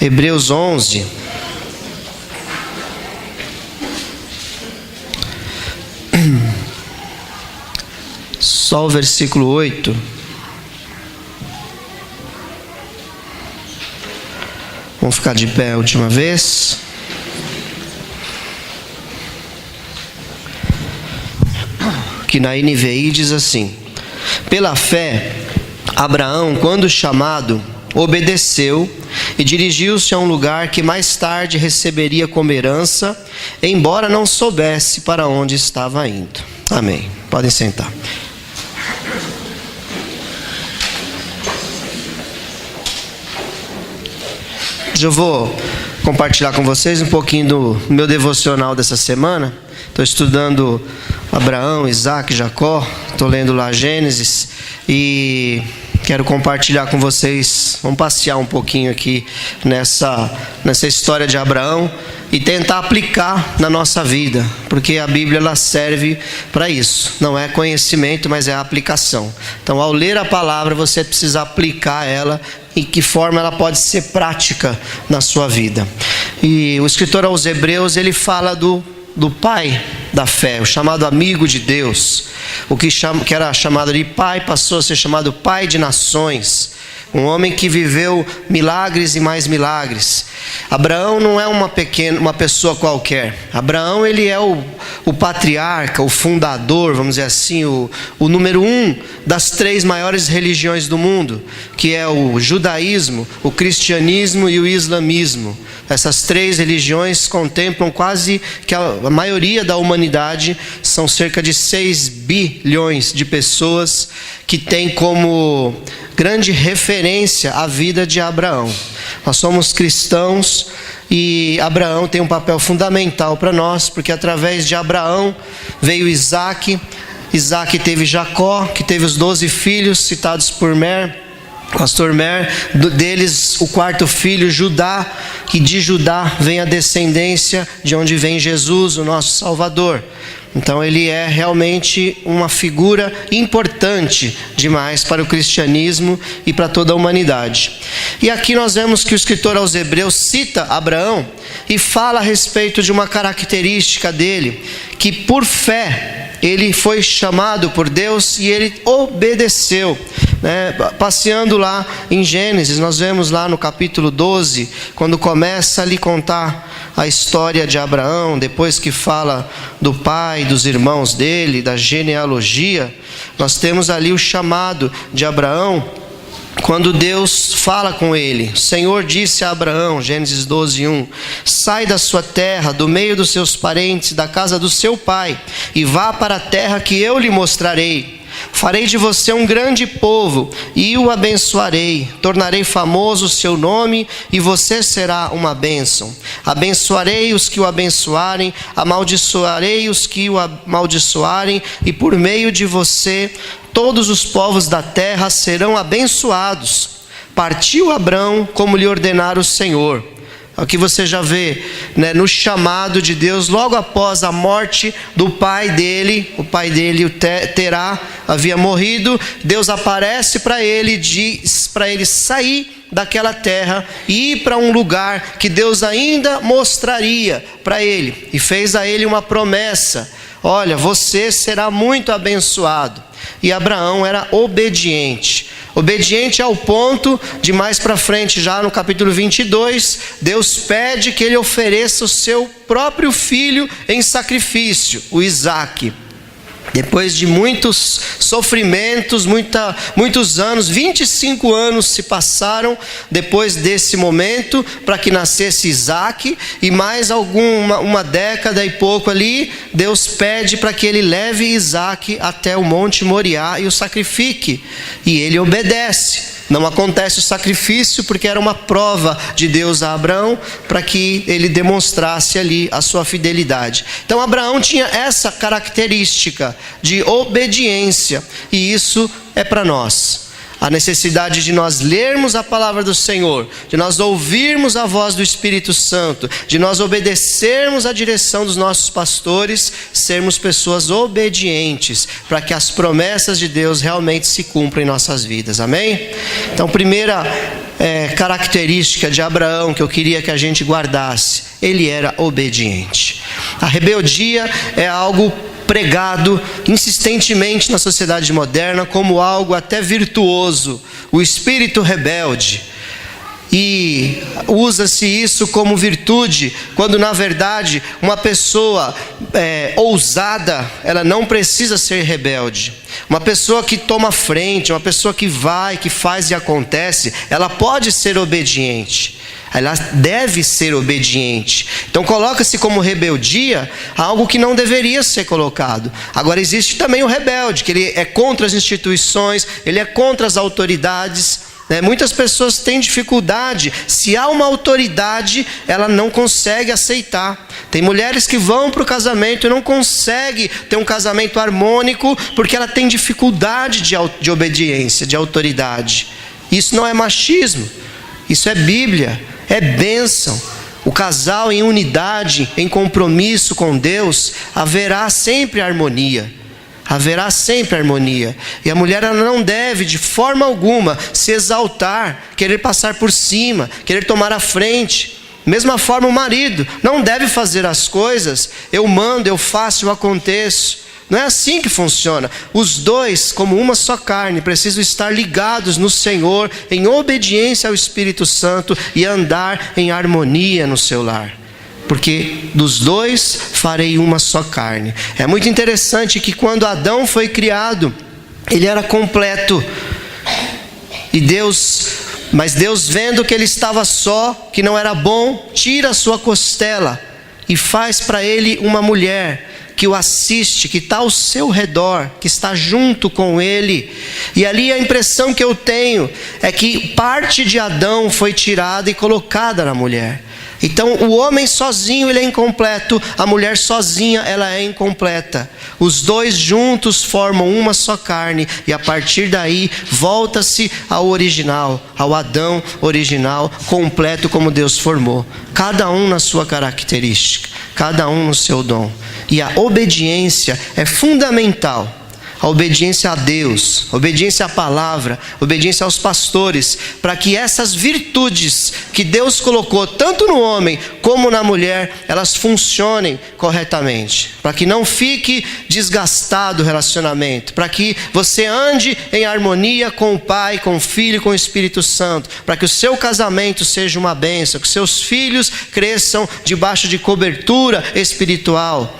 Hebreus 11. Só o versículo 8. Vamos ficar de pé a última vez. Que na NVI diz assim: pela fé, Abraão, quando chamado, obedeceu e dirigiu-se a um lugar que mais tarde receberia como herança, embora não soubesse para onde estava indo. Amém. Podem sentar. Eu vou compartilhar com vocês um pouquinho do meu devocional dessa semana. Estou estudando Abraão, Isaac, Jacó. Estou lendo lá Gênesis e quero compartilhar com vocês. Vamos passear um pouquinho aqui nessa história de Abraão e tentar aplicar na nossa vida, porque a Bíblia ela serve para isso. Não é conhecimento, mas é a aplicação. Então, ao ler a palavra, você precisa aplicar ela e que forma ela pode ser prática na sua vida. E o escritor aos Hebreus, ele fala do pai da fé, o chamado amigo de Deus. O que era chamado de pai passou a ser chamado pai de nações. Um homem que viveu milagres e mais milagres. Abraão não é uma pessoa qualquer. Abraão, ele é o patriarca, o fundador, vamos dizer assim, o número 1 das 3 maiores religiões do mundo, que é o judaísmo, o cristianismo e o islamismo. Essas 3 religiões contemplam quase que a maioria da humanidade. São cerca de 6 bilhões de pessoas que têm como grande referência a vida de Abraão. Nós somos cristãos e Abraão tem um papel fundamental para nós, porque através de Abraão veio Isaac. Isaac teve Jacó, que teve os 12 filhos citados por pastor Mer, deles o 4º filho, Judá, e de Judá vem a descendência de onde vem Jesus, o nosso Salvador. Então ele é realmente uma figura importante demais para o cristianismo e para toda a humanidade. E aqui nós vemos que o escritor aos Hebreus cita Abraão e fala a respeito de uma característica dele, que por fé ele foi chamado por Deus e ele obedeceu. Passeando lá em Gênesis, nós vemos lá no capítulo 12, quando começa a lhe contar a história de Abraão, depois que fala do pai, dos irmãos dele, da genealogia, nós temos ali o chamado de Abraão, quando Deus fala com ele. O Senhor disse a Abraão, Gênesis 12, 1: sai da sua terra, do meio dos seus parentes, da casa do seu pai, e vá para a terra que eu lhe mostrarei. Farei de você um grande povo e o abençoarei. Tornarei famoso o seu nome e você será uma bênção. Abençoarei os que o abençoarem, amaldiçoarei os que o amaldiçoarem, e por meio de você todos os povos da terra serão abençoados. Partiu Abrão como lhe ordenara o Senhor. Aqui você já vê, no chamado de Deus, logo após a morte do pai dele. O pai dele, Terá, havia morrido. Deus aparece para ele e diz para ele sair daquela terra e ir para um lugar que Deus ainda mostraria para ele. E fez a ele uma promessa: olha, você será muito abençoado. E Abraão era obediente. Obediente ao ponto de mais para frente, já no capítulo 22, Deus pede que ele ofereça o seu próprio filho em sacrifício, o Isaac. Depois de muitos sofrimentos, muitos anos, 25 anos se passaram depois desse momento para que nascesse Isaac, e mais uma década e pouco ali, Deus pede para que ele leve Isaac até o Monte Moriá e o sacrifique, e ele obedece. Não acontece o sacrifício porque era uma prova de Deus a Abraão para que ele demonstrasse ali a sua fidelidade. Então Abraão tinha essa característica de obediência, e isso é para nós. A necessidade de nós lermos a palavra do Senhor, de nós ouvirmos a voz do Espírito Santo, de nós obedecermos a direção dos nossos pastores, sermos pessoas obedientes, para que as promessas de Deus realmente se cumpram em nossas vidas, amém? Então, primeira característica de Abraão que eu queria que a gente guardasse: ele era obediente. A rebeldia é algo pregado insistentemente na sociedade moderna como algo até virtuoso, o espírito rebelde. E usa-se isso como virtude, quando na verdade uma pessoa ousada, ela não precisa ser rebelde. Uma pessoa que toma frente, uma pessoa que vai, que faz e acontece, ela pode ser obediente. Ela deve ser obediente. Então coloca-se como rebeldia algo que não deveria ser colocado. Agora existe também o rebelde, que ele é contra as instituições, ele é contra as autoridades. Muitas pessoas têm dificuldade. Se há uma autoridade, ela não consegue aceitar. Tem mulheres que vão para o casamento e não conseguem ter um casamento harmônico porque ela tem dificuldade de obediência, de autoridade. Isso não é machismo, isso é Bíblia, é bênção. O casal em unidade, em compromisso com Deus, haverá sempre harmonia. Haverá sempre harmonia. E a mulher, ela não deve de forma alguma se exaltar, querer passar por cima, querer tomar a frente. Mesma forma o marido não deve fazer as coisas: eu mando, eu faço, eu aconteço. Não é assim que funciona. Os dois, como uma só carne, precisam estar ligados no Senhor, em obediência ao Espírito Santo, e andar em harmonia no seu lar. Porque dos dois farei uma só carne. É muito interessante que quando Adão foi criado, ele era completo. Mas Deus, vendo que ele estava só, que não era bom, tira a sua costela e faz para ele uma mulher que o assiste, que está ao seu redor, que está junto com ele. E ali a impressão que eu tenho é que parte de Adão foi tirada e colocada na mulher. Então o homem sozinho ele é incompleto, a mulher sozinha ela é incompleta. Os dois juntos formam uma só carne, e a partir daí volta-se ao original, ao Adão original, completo como Deus formou. Cada um na sua característica, cada um no seu dom. E a obediência é fundamental. A obediência a Deus, a obediência à palavra, a obediência aos pastores, para que essas virtudes que Deus colocou tanto no homem como na mulher, elas funcionem corretamente, para que não fique desgastado o relacionamento, para que você ande em harmonia com o Pai, com o Filho e com o Espírito Santo, para que o seu casamento seja uma bênção, que seus filhos cresçam debaixo de cobertura espiritual.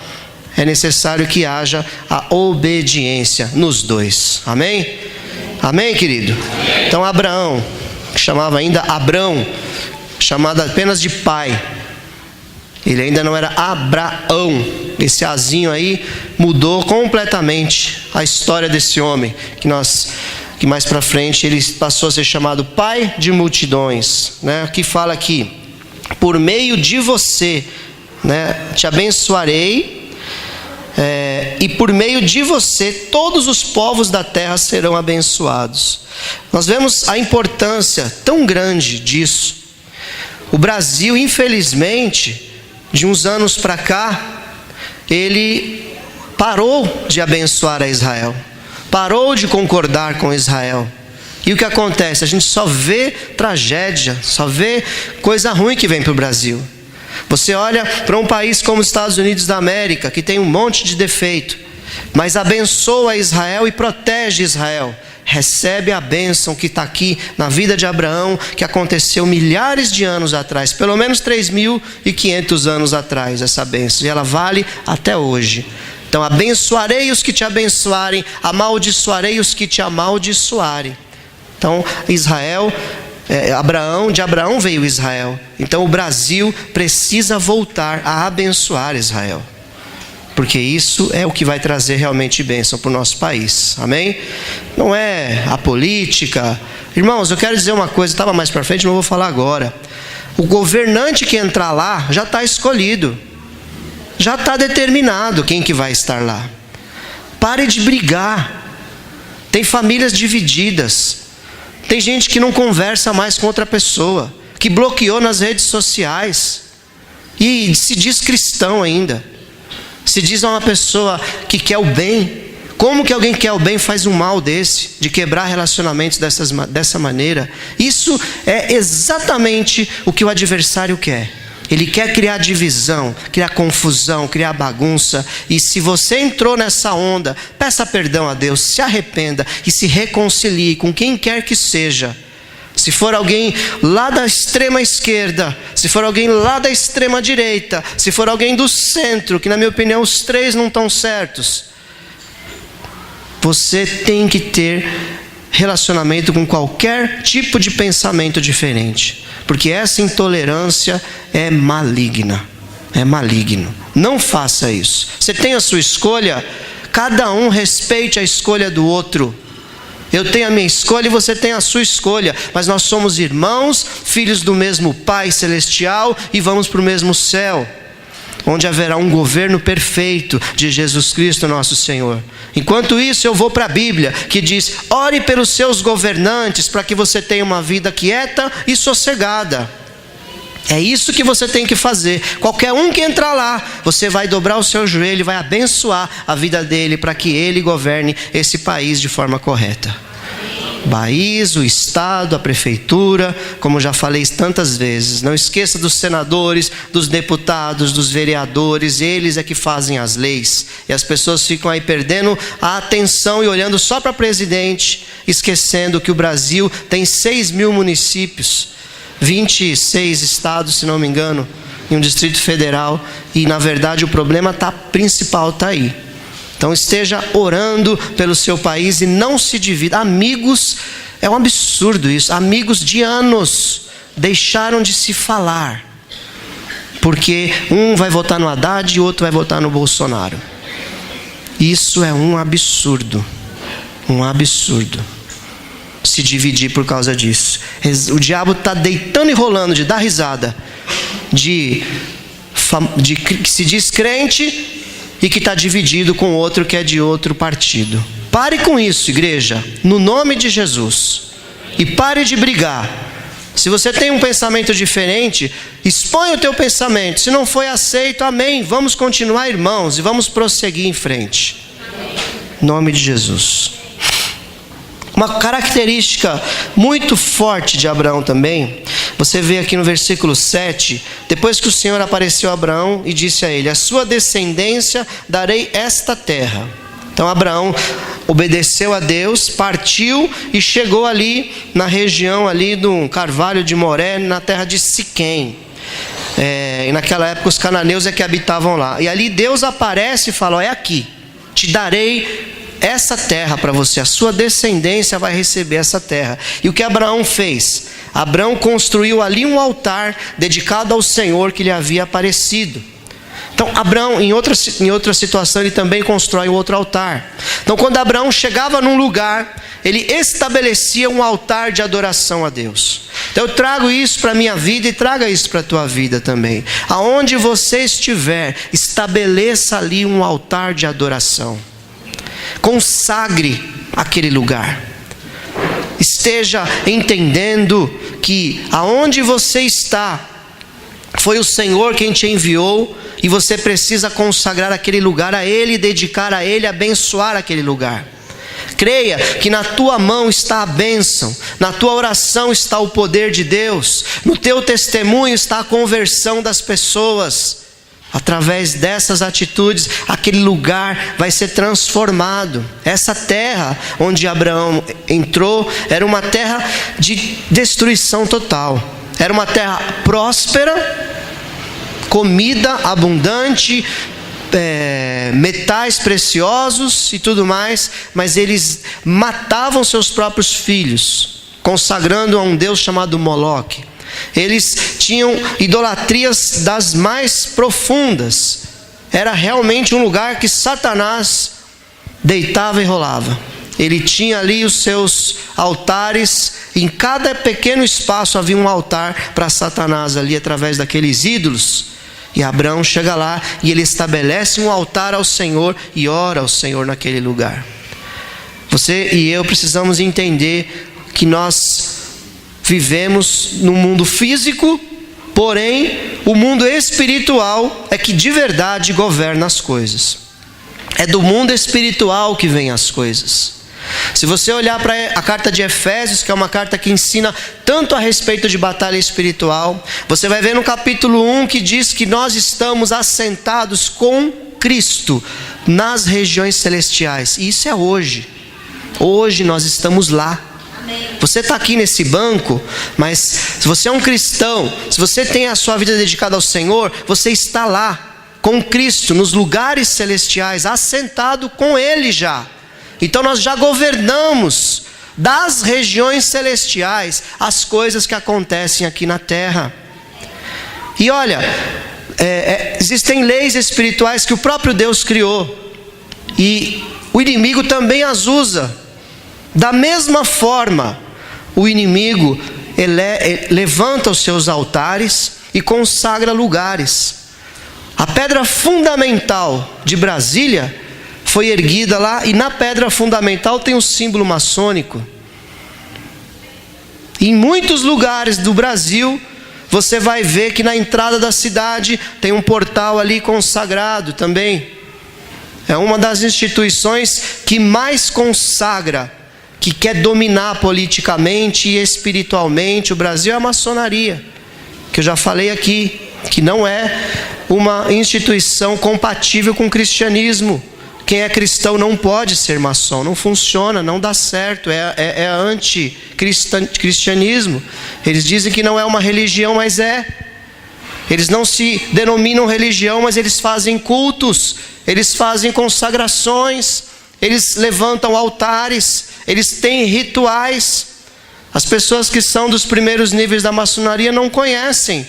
É necessário que haja a obediência nos dois. Amém? Amém, querido? Amém. Então Abraão, que chamava ainda Abrão, chamado apenas de pai, ele ainda não era Abraão. Esse azinho aí mudou completamente a história desse homem, que mais para frente ele passou a ser chamado pai de multidões, né? Que fala aqui: por meio de você, né, te abençoarei. E por meio de você todos os povos da terra serão abençoados. Nós vemos a importância tão grande disso. O Brasil, infelizmente, de uns anos para cá, ele parou de abençoar a Israel, parou de concordar com Israel. E o que acontece? A gente só vê tragédia, só vê coisa ruim que vem para o Brasil. Você olha para um país como os Estados Unidos da América, que tem um monte de defeito, mas abençoa Israel e protege Israel. Recebe a bênção que está aqui na vida de Abraão, que aconteceu milhares de anos atrás, pelo menos 3.500 anos atrás, essa bênção, e ela vale até hoje. Então, abençoarei os que te abençoarem, amaldiçoarei os que te amaldiçoarem. Então, de Abraão veio Israel. Então o Brasil precisa voltar a abençoar Israel, porque isso é o que vai trazer realmente bênção para o nosso país. Amém? Não é a política. Irmãos, eu quero dizer uma coisa, estava mais para frente, não vou falar agora. O governante que entrar lá já está escolhido, já está determinado quem que vai estar lá. Pare de brigar. Tem famílias divididas. Tem gente que não conversa mais com outra pessoa, que bloqueou nas redes sociais e se diz cristão ainda. Se diz uma pessoa que quer o bem, Como que alguém que quer o bem faz um mal desse, de quebrar relacionamentos dessa maneira? Isso é exatamente o que o adversário quer. Ele quer criar divisão, criar confusão, criar bagunça. E se você entrou nessa onda, peça perdão a Deus, se arrependa e se reconcilie com quem quer que seja. Se for alguém lá da extrema esquerda, se for alguém lá da extrema direita, se for alguém do centro, que na minha opinião os três não estão certos, você tem que ter relacionamento com qualquer tipo de pensamento diferente, porque essa intolerância é maligna, é maligno. Não faça isso. Você tem a sua escolha, cada um respeite a escolha do outro. Eu tenho a minha escolha e você tem a sua escolha, mas nós somos irmãos, filhos do mesmo Pai Celestial e vamos para o mesmo céu, onde haverá um governo perfeito de Jesus Cristo nosso Senhor. Enquanto isso, eu vou para a Bíblia, que diz: ore pelos seus governantes, para que você tenha uma vida quieta e sossegada. É isso que você tem que fazer. Qualquer um que entrar lá, você vai dobrar o seu joelho e vai abençoar a vida dele, para que ele governe esse país de forma correta. País, o Estado, a prefeitura, como já falei tantas vezes. Não esqueça dos senadores, dos deputados, dos vereadores. Eles é que fazem as leis. E as pessoas ficam aí perdendo a atenção e olhando só para o presidente, esquecendo que o Brasil tem 6.000 municípios, 26 estados, se não me engano, e um Distrito Federal. E na verdade o problema principal está aí. Então esteja orando pelo seu país e não se divida. Amigos, é um absurdo isso. Amigos de anos deixaram de se falar, porque um vai votar no Haddad e o outro vai votar no Bolsonaro. Isso é um absurdo. Um absurdo. Se dividir por causa disso. O diabo está deitando e rolando de dar risada de que se diz crente e que está dividido com outro que é de outro partido. Pare com isso, igreja, no nome de Jesus. E pare de brigar. Se você tem um pensamento diferente, exponha o teu pensamento. Se não foi aceito, amém. Vamos continuar irmãos e vamos prosseguir em frente. Em nome de Jesus. Uma característica muito forte de Abraão também, você vê aqui no versículo 7, depois que o Senhor apareceu a Abraão e disse a ele: a sua descendência darei esta terra. Então Abraão obedeceu a Deus, partiu e chegou ali na região ali do Carvalho de Moré, na terra de Siquém. E naquela época os cananeus é que habitavam lá. E ali Deus aparece e fala: é aqui, te darei essa terra para você, a sua descendência vai receber essa terra. E o que Abraão fez? Abraão construiu ali um altar dedicado ao Senhor que lhe havia aparecido. Então Abraão, em outra situação, ele também constrói outro altar. Então quando Abraão chegava num lugar, ele estabelecia um altar de adoração a Deus. Então eu trago isso para a minha vida e traga isso para a tua vida também. Aonde você estiver, estabeleça ali um altar de adoração. Consagre aquele lugar. Esteja entendendo que aonde você está, foi o Senhor quem te enviou, e você precisa consagrar aquele lugar a Ele, dedicar a Ele, abençoar aquele lugar. Creia que na tua mão está a bênção, na tua oração está o poder de Deus, no teu testemunho está a conversão das pessoas. Através dessas atitudes, aquele lugar vai ser transformado. Essa terra onde Abraão entrou era uma terra de destruição total. Era uma terra próspera, comida abundante, metais preciosos e tudo mais, mas eles matavam seus próprios filhos, consagrando a um deus chamado Moloque. Eles tinham idolatrias das mais profundas. Era realmente um lugar que Satanás deitava e rolava. Ele tinha ali os seus altares. Em cada pequeno espaço havia um altar para Satanás ali, através daqueles ídolos. E Abraão chega lá e ele estabelece um altar ao Senhor e ora ao Senhor naquele lugar. Você e eu precisamos entender que nós vivemos no mundo físico, porém o mundo espiritual é que de verdade governa as coisas. É do mundo espiritual que vêm as coisas. Se você olhar para a carta de Efésios, que é uma carta que ensina tanto a respeito de batalha espiritual, você vai ver no capítulo 1 que diz que nós estamos assentados com Cristo nas regiões celestiais. E isso é hoje. Hoje nós estamos lá. Você está aqui nesse banco, mas se você é um cristão, se você tem a sua vida dedicada ao Senhor, você está lá com Cristo, nos lugares celestiais, assentado com Ele já. Então nós já governamos das regiões celestiais as coisas que acontecem aqui na terra. E olha, existem leis espirituais que o próprio Deus criou, e o inimigo também as usa. Da mesma forma, o inimigo levanta os seus altares e consagra lugares. A pedra fundamental de Brasília foi erguida lá, e na pedra fundamental tem o símbolo maçônico. Em muitos lugares do Brasil, você vai ver que na entrada da cidade tem um portal ali consagrado também. É uma das instituições que mais consagra, que quer dominar politicamente e espiritualmente o Brasil, é a maçonaria, que eu já falei aqui, que não é uma instituição compatível com o cristianismo. Quem é cristão não pode ser maçom, não funciona, não dá certo, é anti-cristianismo. Eles dizem que não é uma religião, mas é. Eles não se denominam religião, mas eles fazem cultos, eles fazem consagrações, eles levantam altares, eles têm rituais. As pessoas que são dos primeiros níveis da maçonaria não conhecem,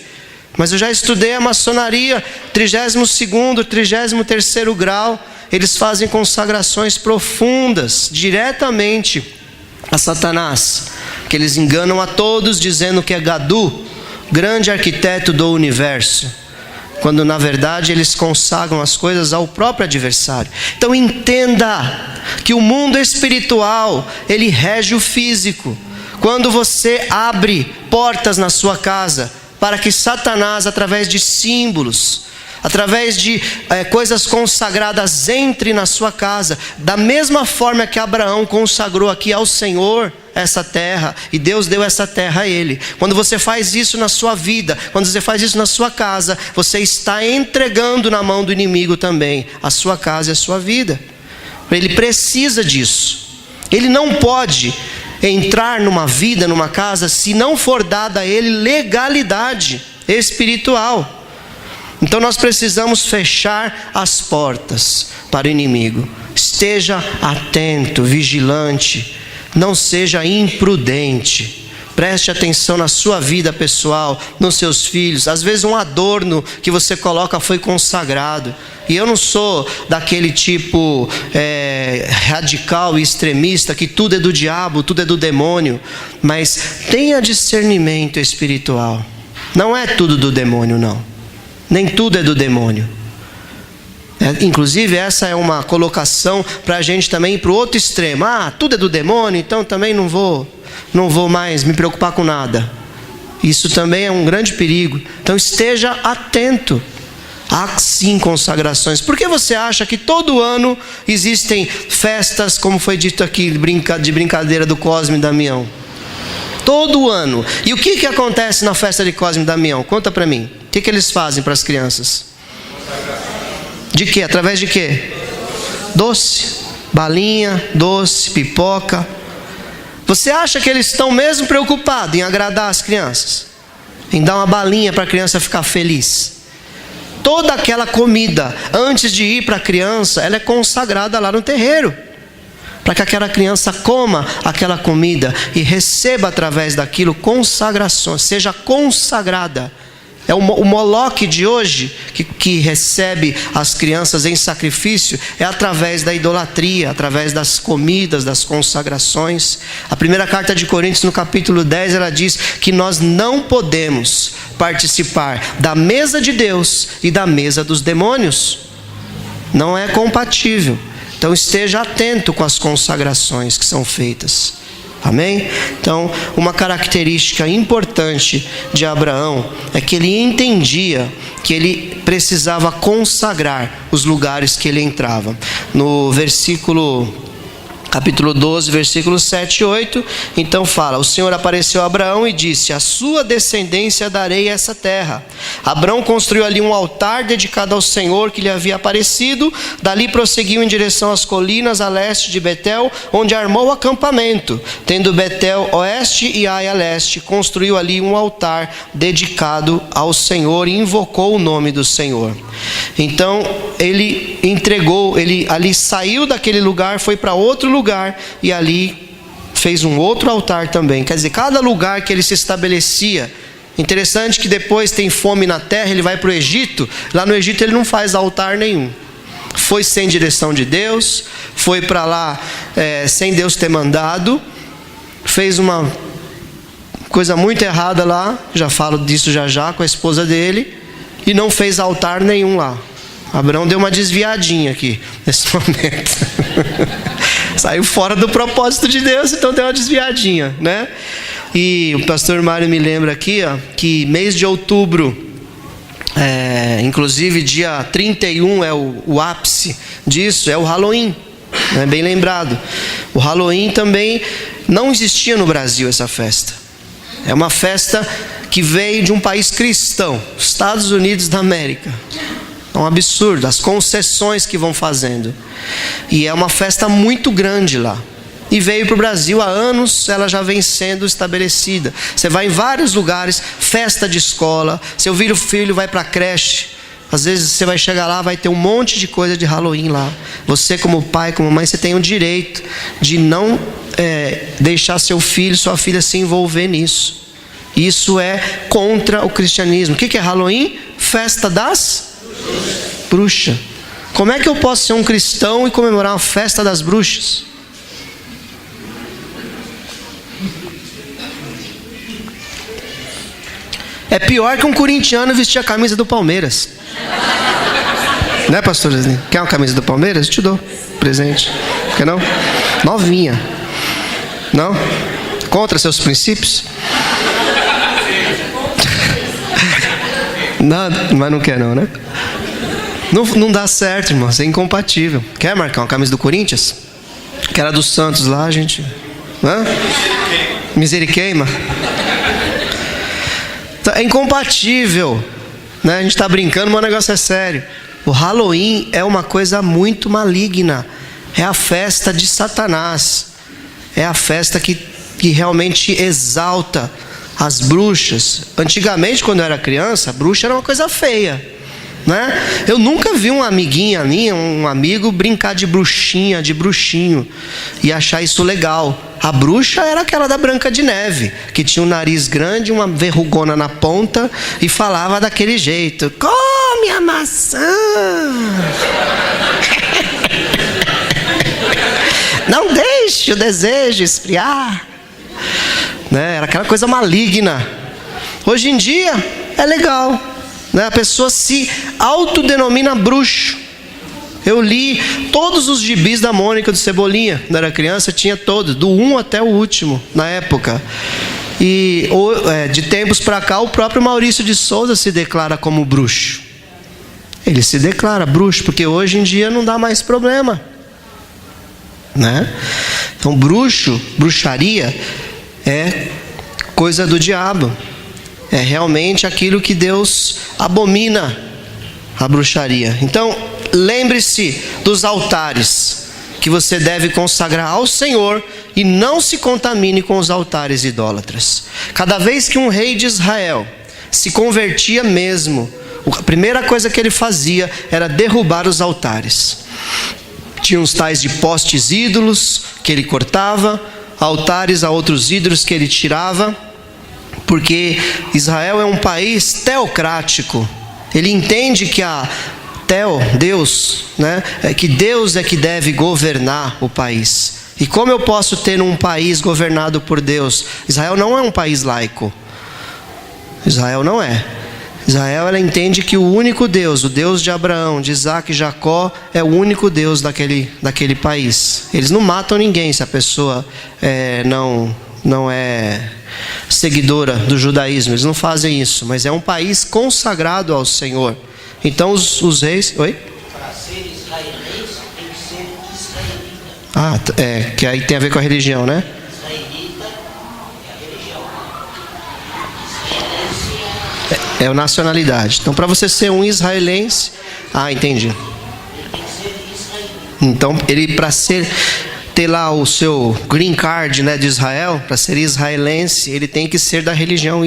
mas eu já estudei a maçonaria, 32º, 33º grau. Eles fazem consagrações profundas, diretamente a Satanás, que eles enganam a todos dizendo que é Gadu, grande arquiteto do universo, quando na verdade eles consagram as coisas ao próprio adversário. Então entenda que o mundo espiritual, ele rege o físico. Quando você abre portas na sua casa para que Satanás, através de símbolos, através de coisas consagradas, entre na sua casa, da mesma forma que Abraão consagrou aqui ao Senhor essa terra, e Deus deu essa terra a ele. Quando você faz isso na sua vida, quando você faz isso na sua casa, você está entregando na mão do inimigo também a sua casa e a sua vida. Ele precisa disso. Ele não pode entrar numa vida, numa casa, se não for dada a ele legalidade espiritual. Então nós precisamos fechar as portas para o inimigo. Esteja atento, vigilante, não seja imprudente. Preste atenção na sua vida pessoal, nos seus filhos. Às vezes um adorno que você coloca foi consagrado. E eu não sou daquele tipo radical e extremista que tudo é do diabo, tudo é do demônio. Mas tenha discernimento espiritual. Não é tudo do demônio, não. Nem tudo é do demônio. Inclusive essa é uma colocação para a gente também ir para o outro extremo. Tudo é do demônio, então também não vou mais me preocupar com nada. Isso também é um grande perigo. Então esteja atento. Há sim consagrações. Por que você acha que todo ano existem festas, como foi dito aqui, de brincadeira do Cosme e Damião? Todo ano. E o que acontece na festa de Cosme e Damião? Conta para mim. O que eles fazem para as crianças? De quê? Através de quê? Doce. Balinha, doce, pipoca. Você acha que eles estão mesmo preocupados em agradar as crianças? Em dar uma balinha para a criança ficar feliz? Toda aquela comida, antes de ir para a criança, ela é consagrada lá no terreiro, para que aquela criança coma aquela comida e receba através daquilo consagrações, seja consagrada. É o Moloque de hoje, que recebe as crianças em sacrifício, é através da idolatria, através das comidas, das consagrações. A primeira carta de Coríntios, no capítulo 10, ela diz que nós não podemos participar da mesa de Deus e da mesa dos demônios. Não é compatível. Então esteja atento com as consagrações que são feitas. Amém? Então, uma característica importante de Abraão é que ele entendia que ele precisava consagrar os lugares que ele entrava. No capítulo 12, versículos 7 e 8, então fala: o Senhor apareceu a Abraão e disse: a sua descendência darei essa terra. Abraão construiu ali um altar dedicado ao Senhor que lhe havia aparecido. Dali prosseguiu em direção às colinas a leste de Betel, onde armou o acampamento. Tendo Betel oeste e Ai a leste, construiu ali um altar dedicado ao Senhor e invocou o nome do Senhor. Então ele ali saiu daquele lugar, foi para outro lugar e ali fez um outro altar também. Quer dizer, cada lugar que ele se estabelecia. Interessante que depois tem fome na terra, ele vai para o Egito. Lá no Egito ele não faz altar nenhum. Foi sem direção de Deus, foi para lá sem Deus ter mandado, fez uma coisa muito errada lá, já falo disso já com a esposa dele, e não fez altar nenhum lá. Abraão deu uma desviadinha aqui nesse momento. Saiu fora do propósito de Deus, então deu uma desviadinha, né? E o pastor Mário me lembra aqui, que mês de outubro, inclusive dia 31 é o ápice disso, é o Halloween, né? Bem lembrado. O Halloween também não existia no Brasil, essa festa. É uma festa que veio de um país cristão, Estados Unidos da América. É um absurdo, as concessões que vão fazendo. E é uma festa muito grande lá. E veio para o Brasil há anos, ela já vem sendo estabelecida. Você vai em vários lugares, festa de escola, seu filho vai para a creche. Às vezes você vai chegar lá, vai ter um monte de coisa de Halloween lá. Você como pai, como mãe, você tem o direito de não deixar seu filho, sua filha se envolver nisso. Isso é contra o cristianismo. O que é Halloween? Festa das bruxas. Como é que eu posso ser um cristão e comemorar a festa das bruxas? É pior que um corintiano vestir a camisa do Palmeiras. Né, pastor Leslie? Quer uma camisa do Palmeiras? Eu te dou presente. Quer não? Novinha. Não? Contra seus princípios? Nada, mas não quer não, né? Não dá certo, irmão. É incompatível. Quer marcar uma camisa do Corinthians? Que era do Santos lá, gente. Hã? Miseriqueima. É incompatível, né? A gente está brincando, mas o negócio é sério. O Halloween é uma coisa muito maligna. É a festa de Satanás. É a festa que realmente exalta as bruxas. Antigamente, quando eu era criança, a bruxa era uma coisa feia, né? Eu nunca vi uma amiguinha minha, um amigo brincar de bruxinha, de bruxinho e achar isso legal. A bruxa era aquela da Branca de Neve, que tinha um nariz grande, uma verrugona na ponta e falava daquele jeito: come a maçã. Não deixe o desejo esfriar, né? Era aquela coisa maligna. Hoje em dia é legal, né? A pessoa se autodenomina bruxo. Eu li todos os gibis da Mônica do Cebolinha. Quando era criança, tinha todos, do 1 até o último, na época. E de tempos para cá, o próprio Maurício de Souza se declara como bruxo. Ele se declara bruxo, porque hoje em dia não dá mais problema, né? Então, bruxaria é coisa do diabo. É realmente aquilo que Deus abomina, a bruxaria. Então, lembre-se dos altares que você deve consagrar ao Senhor e não se contamine com os altares idólatras. Cada vez que um rei de Israel se convertia mesmo, a primeira coisa que ele fazia era derrubar os altares. Tinha uns tais de postes ídolos que ele cortava, altares a outros ídolos que ele tirava, porque Israel é um país teocrático. Ele entende que Deus, né? Que Deus é que deve governar o país. E como eu posso ter um país governado por Deus? Israel não é um país laico. Israel não é. Israel, ela entende que o único Deus, o Deus de Abraão, de Isaac e Jacó, é o único Deus daquele país. Eles não matam ninguém se a pessoa não é seguidora do judaísmo. Eles não fazem isso, mas é um país consagrado ao Senhor. Então os reis... Oi? Para ser israelense tem que ser israelita. Que aí tem a ver com a religião, né? Israelita é a religião. É a nacionalidade. Então, para você ser um israelense... entendi. Ele tem que ser israelita. Então, ele para ter lá o seu green card, né, de Israel, para ser israelense, ele tem que ser da religião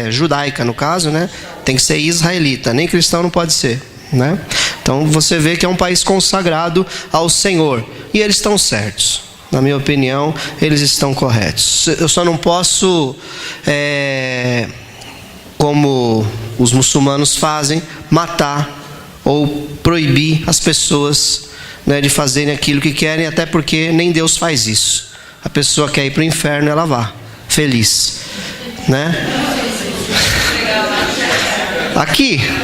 judaica, no caso, né? Tem que ser israelita, nem cristão não pode ser, né? Então você vê que é um país consagrado ao Senhor, e eles estão certos. Na minha opinião, eles estão corretos. Eu só não posso, como os muçulmanos fazem, matar ou proibir as pessoas, né, de fazerem aquilo que querem, até porque nem Deus faz isso. A pessoa quer ir para o inferno, ela vá feliz, né?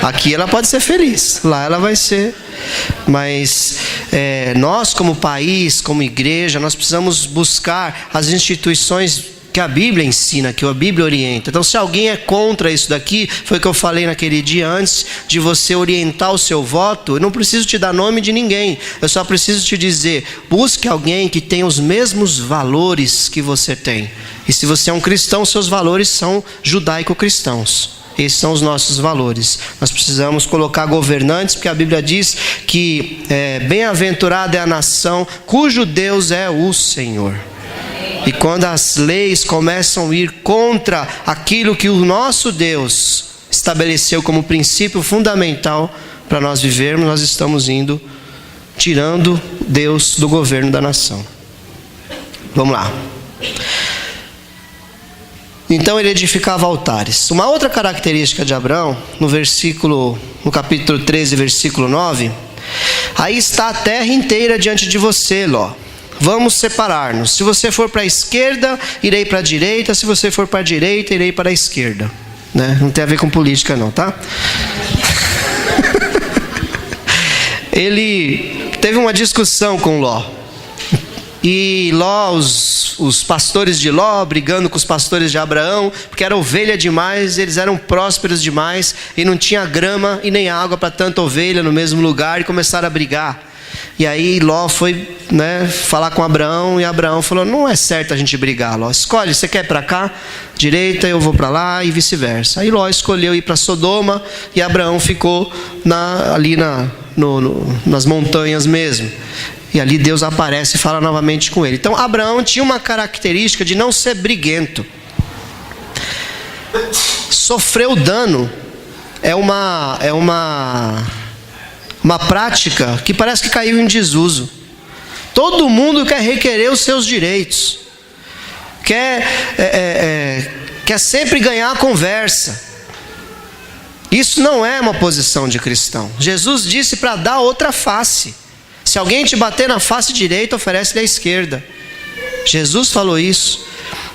Aqui ela pode ser feliz, lá ela vai ser. Mas nós, como país, como igreja, nós precisamos buscar as instituições que a Bíblia ensina, que a Bíblia orienta. Então, se alguém é contra isso daqui, foi o que eu falei naquele dia antes de você orientar o seu voto. Eu não preciso te dar nome de ninguém, eu só preciso te dizer: busque alguém que tenha os mesmos valores que você tem. E se você é um cristão, seus valores são judaico-cristãos. Esses são os nossos valores. Nós precisamos colocar governantes, porque a Bíblia diz que bem-aventurada é a nação cujo Deus é o Senhor. E quando as leis começam a ir contra aquilo que o nosso Deus estabeleceu como princípio fundamental para nós vivermos, nós estamos tirando Deus do governo da nação. Vamos lá. Então ele edificava altares. Uma outra característica de Abraão, no capítulo 13, versículo 9: aí está a terra inteira diante de você, Ló. Vamos separar-nos. Se você for para a esquerda, irei para a direita. Se você for para a direita, irei para a esquerda. Né? Não tem a ver com política não, tá? Ele teve uma discussão com Ló. E Ló, os pastores de Ló, brigando com os pastores de Abraão, porque era ovelha demais, eles eram prósperos demais, e não tinha grama e nem água para tanta ovelha no mesmo lugar, e começaram a brigar. E aí Ló foi, falar com Abraão, e Abraão falou: não é certo a gente brigar, Ló. Escolhe, você quer ir para cá, direita, eu vou para lá, e vice-versa. Aí Ló escolheu ir para Sodoma, e Abraão ficou ali nas montanhas mesmo. E ali Deus aparece e fala novamente com ele. Então Abraão tinha uma característica de não ser briguento. Sofreu dano é uma prática que parece que caiu em desuso. Todo mundo quer requerer os seus direitos. Quer sempre ganhar a conversa. Isso não é uma posição de cristão. Jesus disse para dar outra face. Se alguém te bater na face direita, oferece-lhe a esquerda. Jesus falou isso.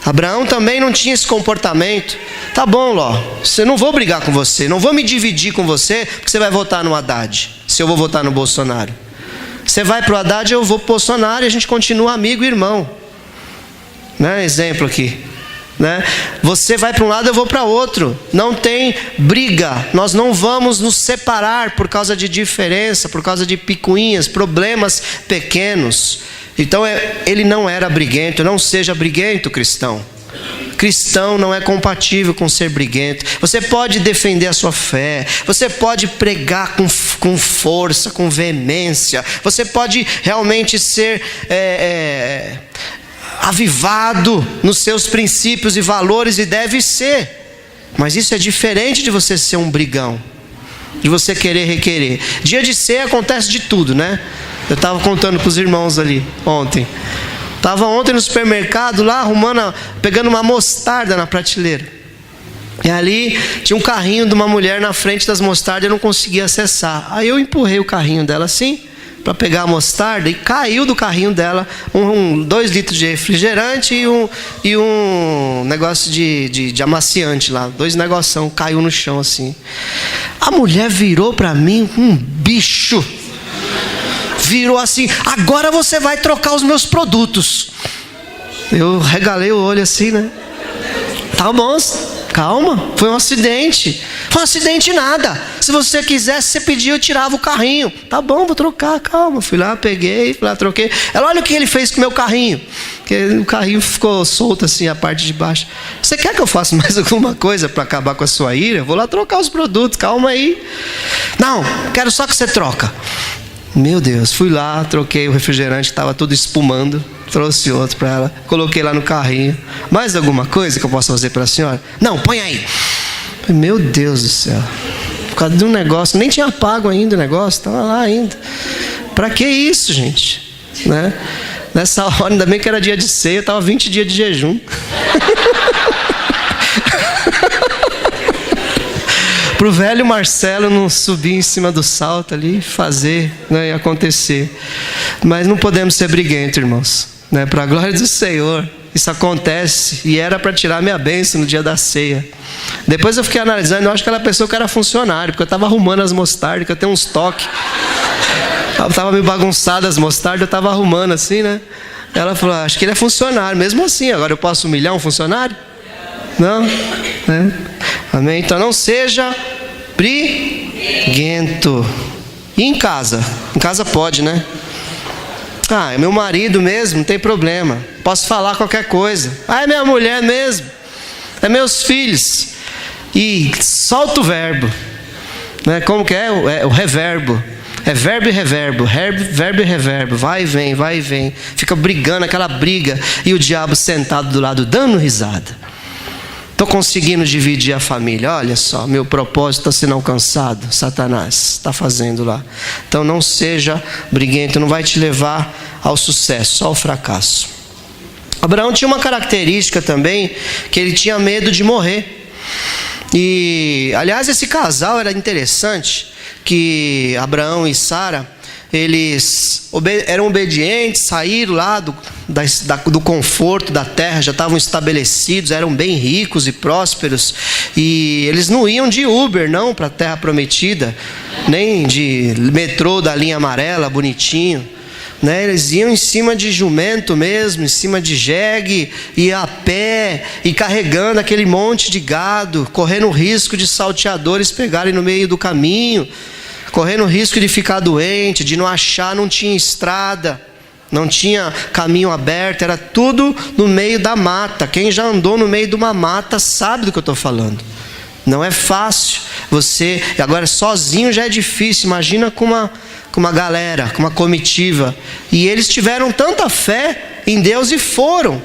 Abraão também não tinha esse comportamento. Tá bom, Ló, não vou brigar com você, não vou me dividir com você, porque você vai votar no Haddad, se eu vou votar no Bolsonaro. Você vai para o Haddad, eu vou para o Bolsonaro, e a gente continua amigo e irmão. Exemplo aqui. Você vai para um lado, eu vou para outro. Não tem briga. Nós não vamos nos separar por causa de diferença, por causa de picuinhas, problemas pequenos. Então ele não era briguento. Não seja briguento, cristão. Cristão não é compatível com ser briguento. Você pode defender a sua fé, você pode pregar com força, com veemência, você pode realmente ser avivado nos seus princípios e valores, e deve ser. Mas isso é diferente de você ser um brigão, de você querer requerer. Dia de ceia acontece de tudo, né? Eu estava contando para os irmãos ali ontem. Estava ontem no supermercado lá, pegando uma mostarda na prateleira. E ali tinha um carrinho de uma mulher na frente das mostardas, eu não conseguia acessar. Aí eu empurrei o carrinho dela assim, para pegar a mostarda e caiu do carrinho dela 2 litros de refrigerante e um negócio de amaciante lá. 2 negoção, caiu no chão assim. A mulher virou para mim um bicho. Virou assim: agora você vai trocar os meus produtos. Eu regalei o olho assim, né? Tá bom, calma, foi um acidente. Foi um acidente nada. Se você quisesse, você pedia, eu tirava o carrinho. Tá bom, vou trocar, calma. Fui lá, peguei, fui lá, troquei. Ela, olha o que ele fez com o meu carrinho. Porque o carrinho ficou solto assim, a parte de baixo. Você quer que eu faça mais alguma coisa para acabar com a sua ira? Vou lá trocar os produtos, calma aí. Não, quero só que você troca. Meu Deus, fui lá, troquei o refrigerante, estava tudo espumando. Trouxe outro para ela, coloquei lá no carrinho. Mais alguma coisa que eu possa fazer para a senhora? Não, põe aí. Meu Deus do céu. Por causa de um negócio, nem tinha pago ainda o negócio, estava lá ainda. Para que isso, gente? Né? Nessa hora, ainda bem que era dia de ceia, eu estava 20 dias de jejum. Para o velho Marcelo não subir em cima do salto ali, fazer, né, e acontecer. Mas não podemos ser briguentos, irmãos. Né? Para a glória do Senhor, isso acontece e era para tirar minha bênção no dia da ceia. Depois eu fiquei analisando, eu acho que ela pensou que era funcionário, porque eu estava arrumando as mostardas, que eu tenho uns toques. Estava meio bagunçada as mostardas, eu estava arrumando assim, né? Ela falou: acho que ele é funcionário. Mesmo assim, agora eu posso humilhar um funcionário? Não? Né? Amém? Então não seja briguento. E em casa? Em casa pode, né? Ah, é meu marido mesmo, não tem problema. Posso falar qualquer coisa. Ah, é minha mulher mesmo. É meus filhos. E solta o verbo. Né? Como que é? O reverbo. É verbo e reverbo, verbo e reverbo, vai e vem, vai e vem. Fica brigando, aquela briga. E o diabo sentado do lado, dando risada. Estou conseguindo dividir a família. Olha só, meu propósito está sendo alcançado. Satanás está fazendo lá. Então não seja briguento, não vai te levar ao sucesso, só ao fracasso. Abraão tinha uma característica também, que ele tinha medo de morrer. E, aliás, esse casal era interessante, que Abraão e Sara, eles eram obedientes, saíram lá do conforto da terra, já estavam estabelecidos, eram bem ricos e prósperos, e eles não iam de Uber não para a terra prometida, nem de metrô da linha amarela, bonitinho, né? Eles iam em cima de jumento mesmo, em cima de jegue, e a pé, e carregando aquele monte de gado, correndo o risco de salteadores pegarem no meio do caminho, correndo o risco de ficar doente, de não achar, não tinha estrada, não tinha caminho aberto, era tudo no meio da mata. Quem já andou no meio de uma mata sabe do que eu estou falando. Não é fácil. Você, agora sozinho já é difícil, imagina com uma galera, com uma comitiva. E eles tiveram tanta fé em Deus e foram.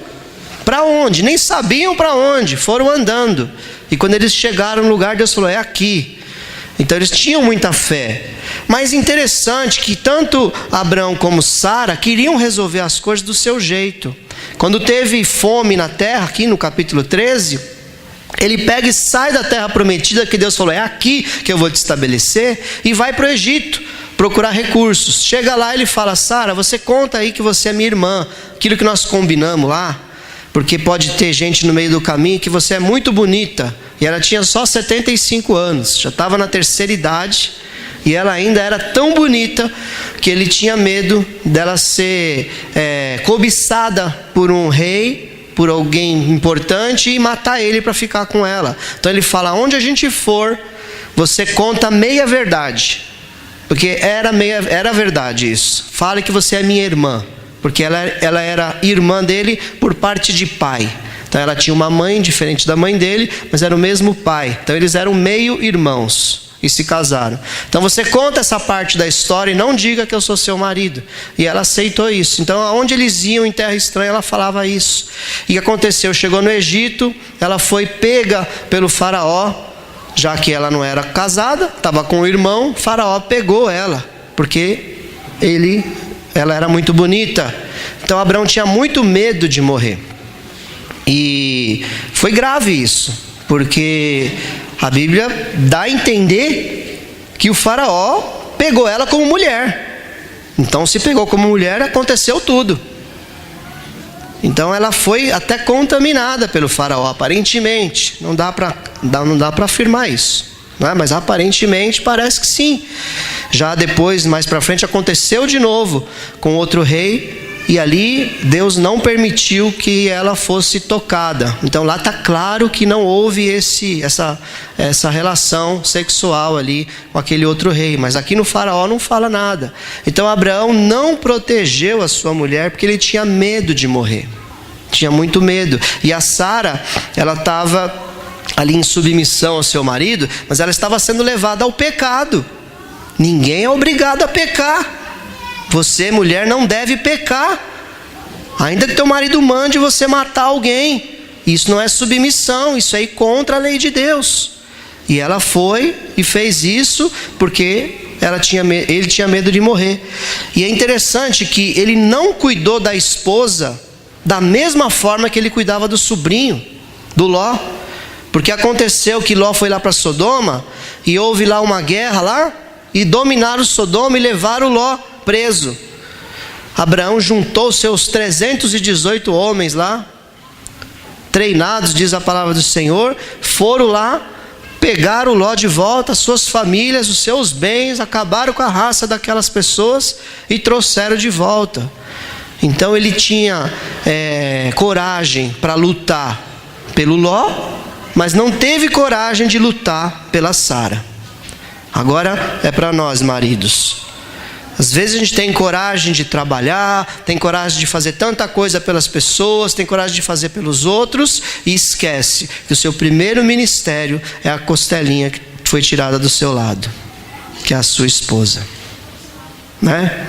Para onde? Nem sabiam para onde, foram andando. E quando eles chegaram no lugar, Deus falou: é aqui. Então eles tinham muita fé. Mas interessante que tanto Abraão como Sara queriam resolver as coisas do seu jeito. Quando teve fome na terra, aqui no capítulo 13, ele pega e sai da terra prometida, que Deus falou: é aqui que eu vou te estabelecer, e vai para o Egito procurar recursos. Chega lá, ele fala: Sara, você conta aí que você é minha irmã, aquilo que nós combinamos lá, porque pode ter gente no meio do caminho que você é muito bonita. E ela tinha só 75 anos, já estava na terceira idade, e ela ainda era tão bonita que ele tinha medo dela ser cobiçada por um rei, por alguém importante, e matar ele para ficar com ela. Então ele fala: onde a gente for, você conta meia verdade, porque era verdade isso. Fale que você é minha irmã, porque ela era irmã dele por parte de pai. Então ela tinha uma mãe diferente da mãe dele, mas era o mesmo pai. Então eles eram meio irmãos e se casaram. Então você conta essa parte da história e não diga que eu sou seu marido. E ela aceitou isso. Então aonde eles iam em terra estranha, ela falava isso. E o que aconteceu? Chegou no Egito, ela foi pega pelo faraó, já que ela não era casada, estava com o irmão. Faraó pegou ela, porque ela era muito bonita. Então Abraão tinha muito medo de morrer. E foi grave isso, porque a Bíblia dá a entender que o faraó pegou ela como mulher. Então se pegou como mulher, aconteceu tudo. Então ela foi até contaminada pelo faraó, aparentemente. Não dá para afirmar isso, não é? Mas aparentemente parece que sim. Já depois, mais para frente, aconteceu de novo com outro rei. E ali Deus não permitiu que ela fosse tocada. Então lá está claro que não houve essa relação sexual ali com aquele outro rei. Mas aqui no faraó não fala nada. Então Abraão não protegeu a sua mulher porque ele tinha medo de morrer. Tinha muito medo. E a Sara, ela estava ali em submissão ao seu marido, mas ela estava sendo levada ao pecado. Ninguém é obrigado a pecar. Você, mulher, não deve pecar. Ainda que teu marido mande você matar alguém. Isso não é submissão, isso é ir contra a lei de Deus. E ela foi e fez isso porque ele tinha medo de morrer. E é interessante que ele não cuidou da esposa da mesma forma que ele cuidava do sobrinho, do Ló. Porque aconteceu que Ló foi lá para Sodoma e houve lá uma guerra lá, e dominaram Sodoma e levaram Ló preso. Abraão juntou seus 318 homens lá, treinados, diz a palavra do Senhor, foram lá, pegaram Ló de volta, as suas famílias, os seus bens, acabaram com a raça daquelas pessoas e trouxeram de volta. Então ele tinha coragem para lutar pelo Ló, mas não teve coragem de lutar pela Sara. Agora é para nós, maridos. Às vezes a gente tem coragem de trabalhar, tem coragem de fazer tanta coisa pelas pessoas, tem coragem de fazer pelos outros, e esquece que o seu primeiro ministério é a costelinha que foi tirada do seu lado, que é a sua esposa, né?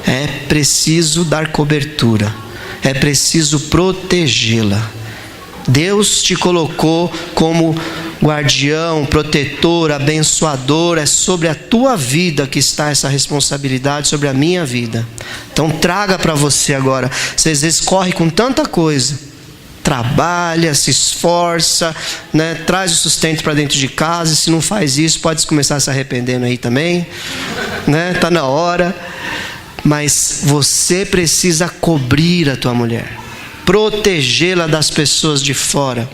É preciso dar cobertura, é preciso protegê-la. Deus te colocou como guardião, protetor, abençoador. É sobre a tua vida que está essa responsabilidade, sobre a minha vida. Então traga para você agora. Você às vezes corre com tanta coisa, trabalha, se esforça, né? Traz o sustento para dentro de casa. E se não faz isso, pode começar se arrependendo aí também, né? Tá na hora. Mas você precisa cobrir a tua mulher, protegê-la das pessoas de fora.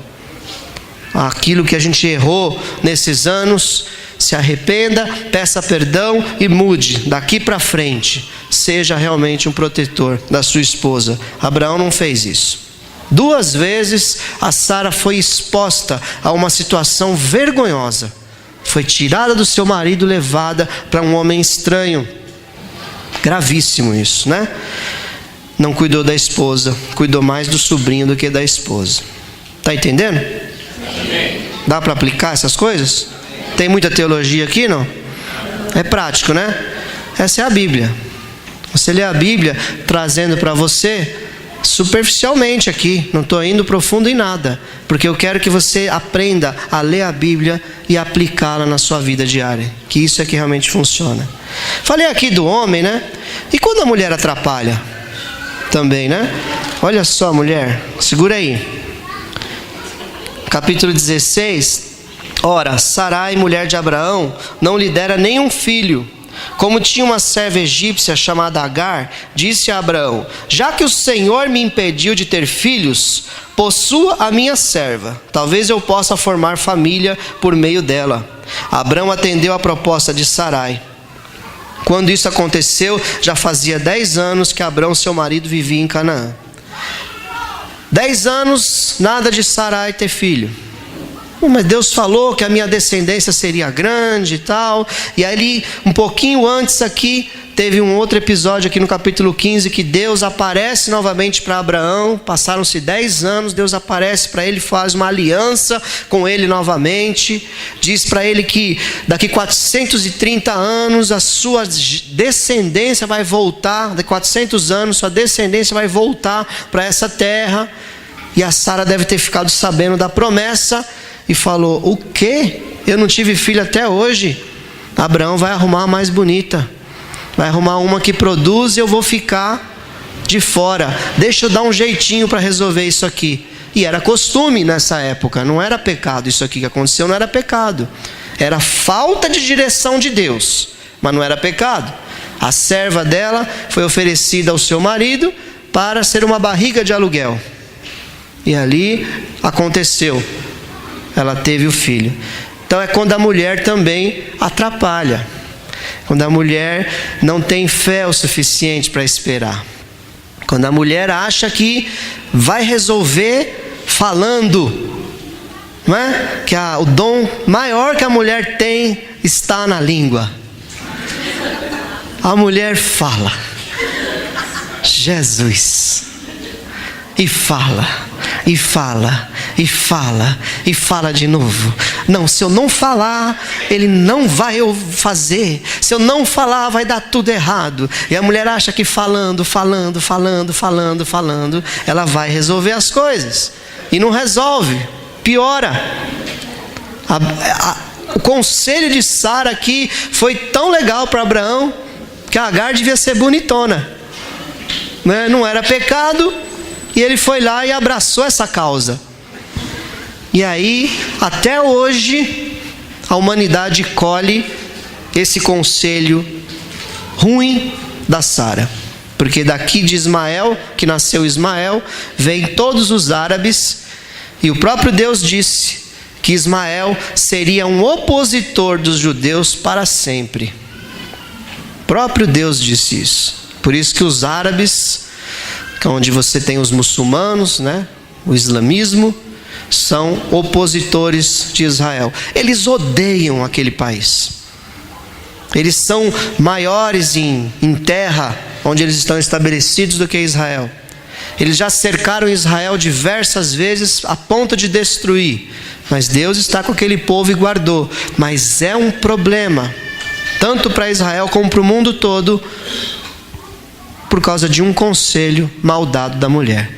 Aquilo que a gente errou nesses anos, se arrependa, peça perdão e mude. Daqui para frente, seja realmente um protetor da sua esposa. Abraão não fez isso. 2 vezes a Sara foi exposta a uma situação vergonhosa. Foi tirada do seu marido, levada para um homem estranho. Gravíssimo isso, né? Não cuidou da esposa, cuidou mais do sobrinho do que da esposa. Está entendendo? Dá para aplicar essas coisas? Tem muita teologia aqui, não? É prático, né? Essa é a Bíblia. Você lê a Bíblia trazendo para você superficialmente aqui. Não estou indo profundo em nada, porque eu quero que você aprenda a ler a Bíblia e aplicá-la na sua vida diária, que isso é que realmente funciona. Falei aqui do homem, né? E quando a mulher atrapalha? Também, né? Olha só, mulher, segura aí. Capítulo 16. Ora, Sarai, mulher de Abraão, não lhe dera nenhum filho. Como tinha uma serva egípcia chamada Agar, disse a Abraão: já que o Senhor me impediu de ter filhos, possua a minha serva. Talvez eu possa formar família por meio dela. Abraão atendeu a proposta de Sarai. Quando isso aconteceu, já fazia 10 anos que Abraão, seu marido, vivia em Canaã. 10 anos, nada de Sarai ter filho. Mas Deus falou que a minha descendência seria grande e tal. E aí, um pouquinho antes aqui, teve um outro episódio aqui no capítulo 15, que Deus aparece novamente para Abraão. Passaram-se 10 anos, Deus aparece para ele, faz uma aliança com ele novamente. Diz para ele que daqui 430 anos a sua descendência vai voltar. Daqui 400 anos sua descendência vai voltar para essa terra. E a Sara deve ter ficado sabendo da promessa e falou: o quê? Eu não tive filho até hoje. Abraão vai arrumar a mais bonita, vai arrumar uma que produz e eu vou ficar de fora. Deixa eu dar um jeitinho para resolver isso aqui. E era costume nessa época, não era pecado. Isso aqui que aconteceu não era pecado, era falta de direção de Deus, mas não era pecado. A serva dela foi oferecida ao seu marido para ser uma barriga de aluguel. E ali aconteceu. Ela teve o filho. Então é quando a mulher também atrapalha. Quando a mulher não tem fé o suficiente para esperar. Quando a mulher acha que vai resolver falando. Não é? Que o dom maior que a mulher tem está na língua. A mulher fala. Jesus. E fala, e fala, e fala, e fala de novo. Não, se eu não falar, ele não vai fazer. Se eu não falar, vai dar tudo errado. E a mulher acha que falando, ela vai resolver as coisas. E não resolve, piora. O conselho de Sara aqui foi tão legal para Abraão, que a Agar devia ser bonitona. Não era pecado. E ele foi lá e abraçou essa causa. E aí, até hoje, a humanidade colhe esse conselho ruim da Sara. Porque daqui de Ismael, que nasceu Ismael, vêm todos os árabes. E o próprio Deus disse que Ismael seria um opositor dos judeus para sempre. O próprio Deus disse isso. Por isso que os árabes, onde você tem os muçulmanos, o islamismo, são opositores de Israel. Eles odeiam aquele país. Eles são maiores em terra, onde eles estão estabelecidos, do que Israel. Eles já cercaram Israel diversas vezes a ponto de destruir. Mas Deus está com aquele povo e guardou. Mas é um problema, tanto para Israel como para o mundo todo, por causa de um conselho mal dado da mulher.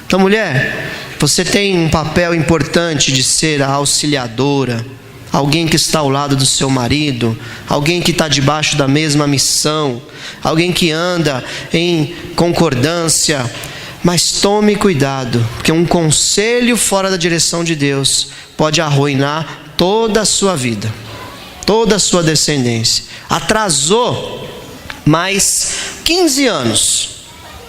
Então, mulher, você tem um papel importante de ser a auxiliadora, alguém que está ao lado do seu marido, alguém que está debaixo da mesma missão, alguém que anda em concordância. Mas tome cuidado, porque um conselho fora da direção de Deus pode arruinar toda a sua vida, toda a sua descendência. Atrasou mais 15 anos,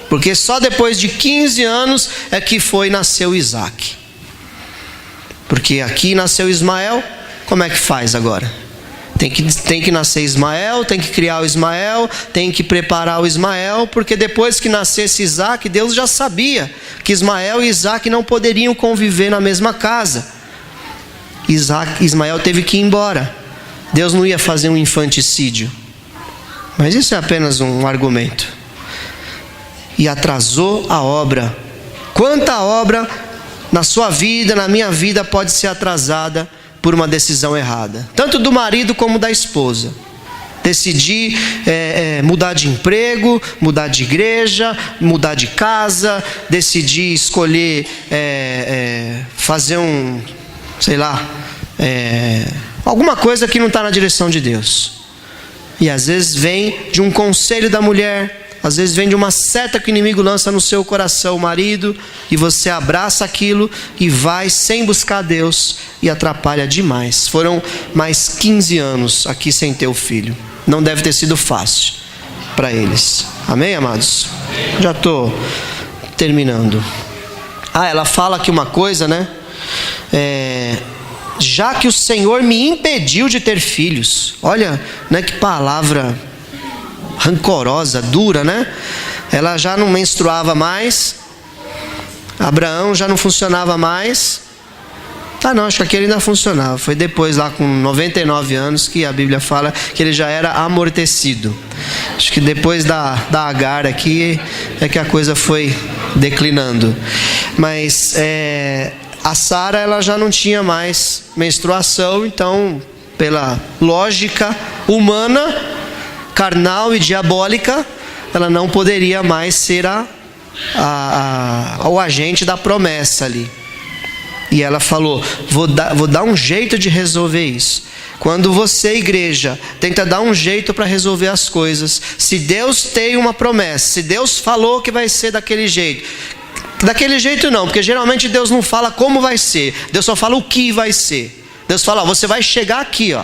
porque só depois de 15 anos é que nasceu Isaac. Porque aqui nasceu Ismael, como é que faz agora? Tem que nascer Ismael, tem que criar o Ismael, tem que preparar o Ismael, porque depois que nascesse Isaac, Deus já sabia que Ismael e Isaac não poderiam conviver na mesma casa. Ismael teve que ir embora. Deus não ia fazer um infanticídio. Mas isso é apenas um argumento. E atrasou a obra. Quanta obra na sua vida, na minha vida, pode ser atrasada por uma decisão errada, tanto do marido como da esposa. Decidir mudar de emprego, mudar de igreja, mudar de casa, decidir escolher fazer alguma coisa que não está na direção de Deus. E às vezes vem de um conselho da mulher, às vezes vem de uma seta que o inimigo lança no seu coração, marido, e você abraça aquilo e vai sem buscar Deus e atrapalha demais. Foram mais 15 anos aqui sem ter o filho. Não deve ter sido fácil para eles. Amém, amados? Já estou terminando. Ela fala aqui uma coisa, já que o Senhor me impediu de ter filhos. Olha, que palavra rancorosa, dura, Ela já não menstruava mais. Abraão já não funcionava mais. Não, acho que aquele ainda funcionava. Foi depois, lá com 99 anos, que a Bíblia fala que ele já era amortecido. Acho que depois da Agar aqui é que a coisa foi declinando. Mas a Sara, ela já não tinha mais menstruação, então, pela lógica humana, carnal e diabólica, ela não poderia mais ser o agente da promessa ali. E ela falou: vou dar um jeito de resolver isso. Quando você, igreja, tenta dar um jeito para resolver as coisas, se Deus tem uma promessa, se Deus falou que vai ser daquele jeito não, porque geralmente Deus não fala como vai ser, Deus só fala o que vai ser. Deus fala: você vai chegar aqui,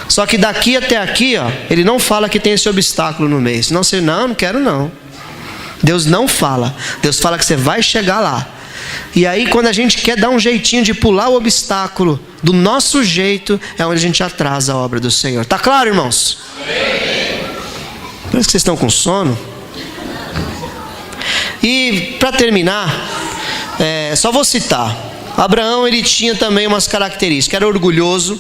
Só que daqui até aqui, ó, ele não fala que tem esse obstáculo no meio. Senão você, não quero não. Deus não fala. Deus fala que você vai chegar lá. E aí quando a gente quer dar um jeitinho de pular o obstáculo do nosso jeito, é onde a gente atrasa a obra do Senhor. Tá claro, irmãos? Parece que vocês estão com sono. E para terminar, só vou citar. Abraão, ele tinha também umas características. Era orgulhoso.